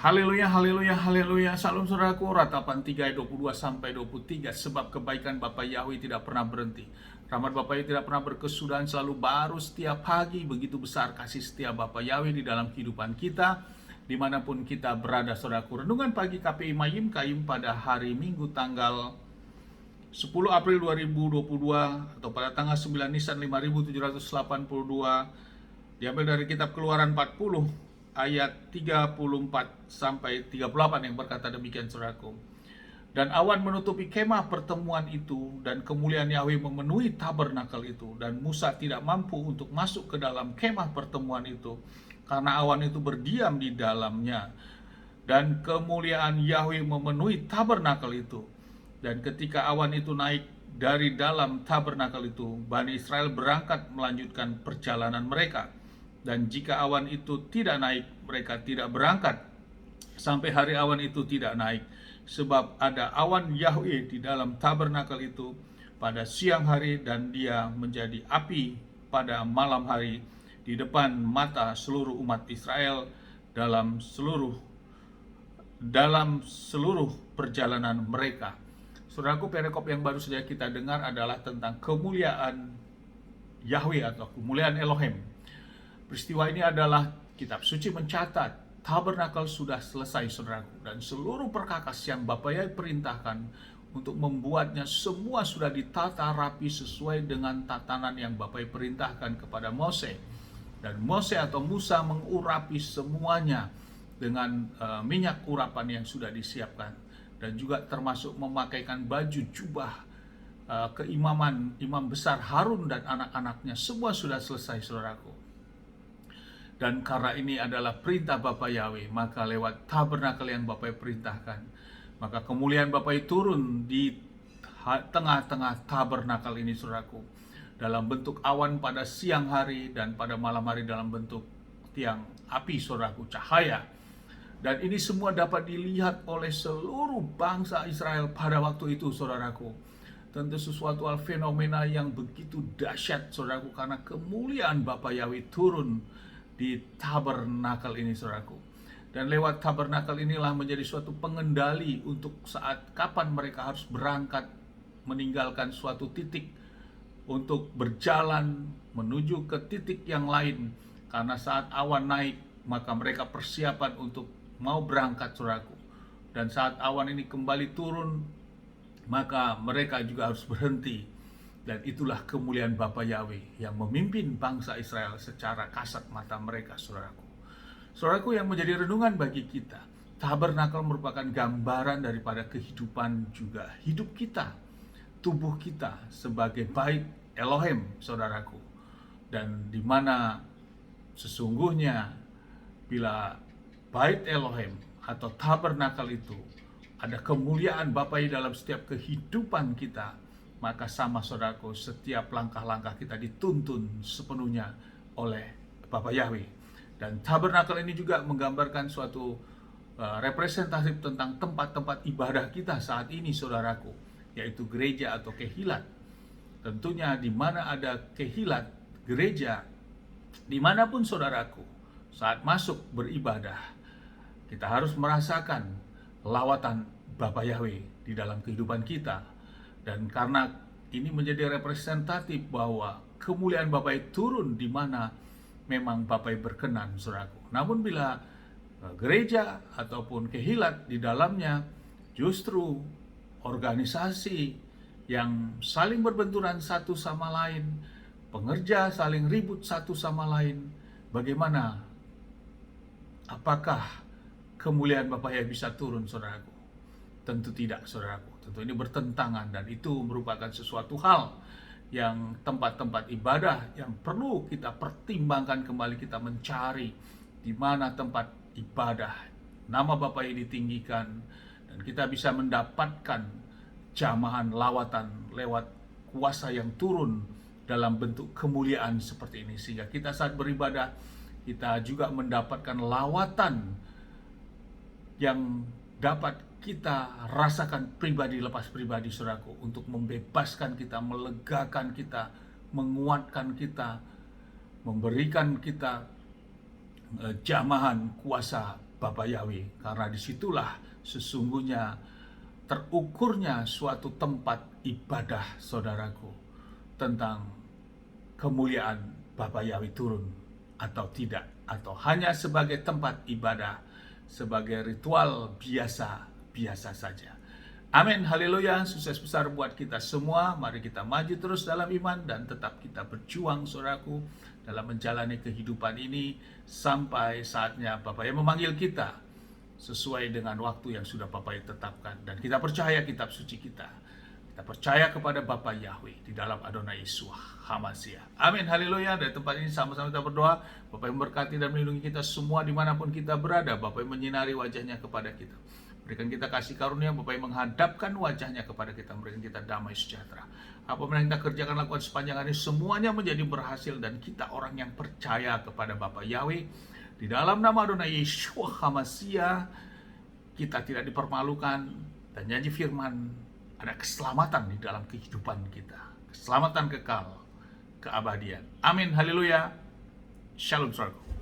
Haleluya, haleluya, haleluya. Salam saudaraku, ratapan 3 ayat 22 sampai 23. Sebab kebaikan Bapa Yahweh tidak pernah berhenti. Rahmat Bapa Yahweh tidak pernah berkesudahan, selalu baru setiap pagi. Begitu besar kasih setia Bapa Yahweh di dalam kehidupan kita, dimanapun kita berada saudaraku. Renungan pagi KPI Mayim Kaim pada hari Minggu tanggal 10 April 2022 atau pada tanggal 9 Nisan 5782, diambil dari kitab Keluaran 40 ayat 34 sampai 38 yang berkata demikian saudaraku. Dan awan menutupi kemah pertemuan itu, dan kemuliaan Yahweh memenuhi tabernakel itu, dan Musa tidak mampu untuk masuk ke dalam kemah pertemuan itu karena awan itu berdiam di dalamnya. Dan kemuliaan Yahweh memenuhi tabernakel itu. Dan ketika awan itu naik dari dalam tabernakel itu, Bani Israel berangkat melanjutkan perjalanan mereka. Dan jika awan itu tidak naik, mereka tidak berangkat sampai hari awan itu tidak naik. Sebab ada awan Yahweh di dalam tabernakel itu pada siang hari, dan dia menjadi api pada malam hari di depan mata seluruh umat Israel dalam seluruh perjalanan mereka. Saudaraku, perikop yang baru saja kita dengar adalah tentang kemuliaan Yahweh atau kemuliaan Elohim. Peristiwa ini adalah kitab suci mencatat tabernakel sudah selesai saudaraku, dan seluruh perkakas yang Bapa Yahweh perintahkan untuk membuatnya semua sudah ditata rapi sesuai dengan tatanan yang Bapa Yahweh perintahkan kepada Mose. Dan Mose atau Musa mengurapi semuanya dengan minyak urapan yang sudah disiapkan, dan juga termasuk memakaikan baju jubah keimaman imam besar Harun dan anak-anaknya. Semua sudah selesai saudaraku. Dan karena ini adalah perintah Bapa Yahweh, maka lewat tabernakel yang Bapa Yahweh perintahkan, maka kemuliaan Bapa Yahweh turun di tengah-tengah tabernakel ini saudaraku, dalam bentuk awan pada siang hari, dan pada malam hari dalam bentuk tiang api saudaraku, cahaya. Dan ini semua dapat dilihat oleh seluruh bangsa Israel pada waktu itu saudaraku. Tentu sesuatu hal fenomena yang begitu dahsyat saudaraku, karena kemuliaan Bapa Yahweh turun di tabernakel ini saudaraku. Dan lewat tabernakel inilah menjadi suatu pengendali untuk saat kapan mereka harus berangkat meninggalkan suatu titik untuk berjalan menuju ke titik yang lain. Karena saat awan naik, maka mereka persiapan untuk mau berangkat saudaraku. Dan saat awan ini kembali turun, maka mereka juga harus berhenti. Dan itulah kemuliaan Bapa Yahweh yang memimpin bangsa Israel secara kasat mata mereka saudaraku. Saudaraku, yang menjadi renungan bagi kita, tabernakel merupakan gambaran daripada kehidupan juga hidup kita, tubuh kita sebagai bait Elohim saudaraku. Dan di mana sesungguhnya bila bait Elohim atau tabernakel itu ada kemuliaan Bapa Yahweh dalam setiap kehidupan kita, maka sama saudaraku, setiap langkah-langkah kita dituntun sepenuhnya oleh Bapa Yahweh. Dan tabernakel ini juga menggambarkan suatu representatif tentang tempat-tempat ibadah kita saat ini saudaraku, yaitu gereja atau kehilat. Tentunya di mana ada kehilat, gereja, dimanapun saudaraku, saat masuk beribadah, kita harus merasakan lawatan Bapa Yahweh di dalam kehidupan kita. Dan karena ini menjadi representatif bahwa kemuliaan Bapa Yahweh turun di mana memang Bapa Yahweh berkenan saudaraku. Namun bila gereja ataupun kehilat di dalamnya justru organisasi yang saling berbenturan satu sama lain, pengerja saling ribut satu sama lain, bagaimana? Apakah kemuliaan Bapa Yahweh bisa turun saudaraku? Tentu tidak saudaraku. Tentu ini bertentangan, dan itu merupakan sesuatu hal yang tempat-tempat ibadah yang perlu kita pertimbangkan kembali, kita mencari di mana tempat ibadah nama Bapa Yahweh ditinggikan, dan kita bisa mendapatkan jamahan lawatan lewat kuasa yang turun dalam bentuk kemuliaan seperti ini, sehingga kita saat beribadah kita juga mendapatkan lawatan yang dapat kita rasakan pribadi lepas pribadi saudaraku, untuk membebaskan kita, melegakan kita, menguatkan kita, memberikan kita jamahan kuasa Bapa Yahweh, karena disitulah sesungguhnya terukurnya suatu tempat ibadah, saudaraku, tentang kemuliaan Bapa Yahweh turun atau tidak, atau hanya sebagai tempat ibadah, sebagai ritual biasa saja. Amin, haleluya, sukses besar buat kita semua. Mari kita maju terus dalam iman dan tetap kita berjuang, saudaraku, dalam menjalani kehidupan ini sampai saatnya Bapa yang memanggil kita sesuai dengan waktu yang sudah Bapa yang tetapkan. Dan kita percaya kitab suci kita. Kita percaya kepada Bapa Yahweh di dalam Adonai Yeshua HaMashiach. Amin, haleluya. Dari tempat ini sama-sama kita berdoa. Bapa yang memberkati dan melindungi kita semua dimanapun kita berada. Bapa yang menyinari wajahnya kepada kita. Berikan kita kasih karunia, Bapa yang menghadapkan wajahnya kepada kita, berikan kita damai sejahtera. Apapun yang kita kerjakan, lakukan sepanjang hari, semuanya menjadi berhasil dan kita orang yang percaya kepada Bapa Yahweh. Di dalam nama Adonai Yeshua HaMashiach, kita tidak dipermalukan, dan janji firman ada keselamatan di dalam kehidupan kita. Keselamatan kekal, keabadian. Amin, haleluya. Shalom, saudaraku.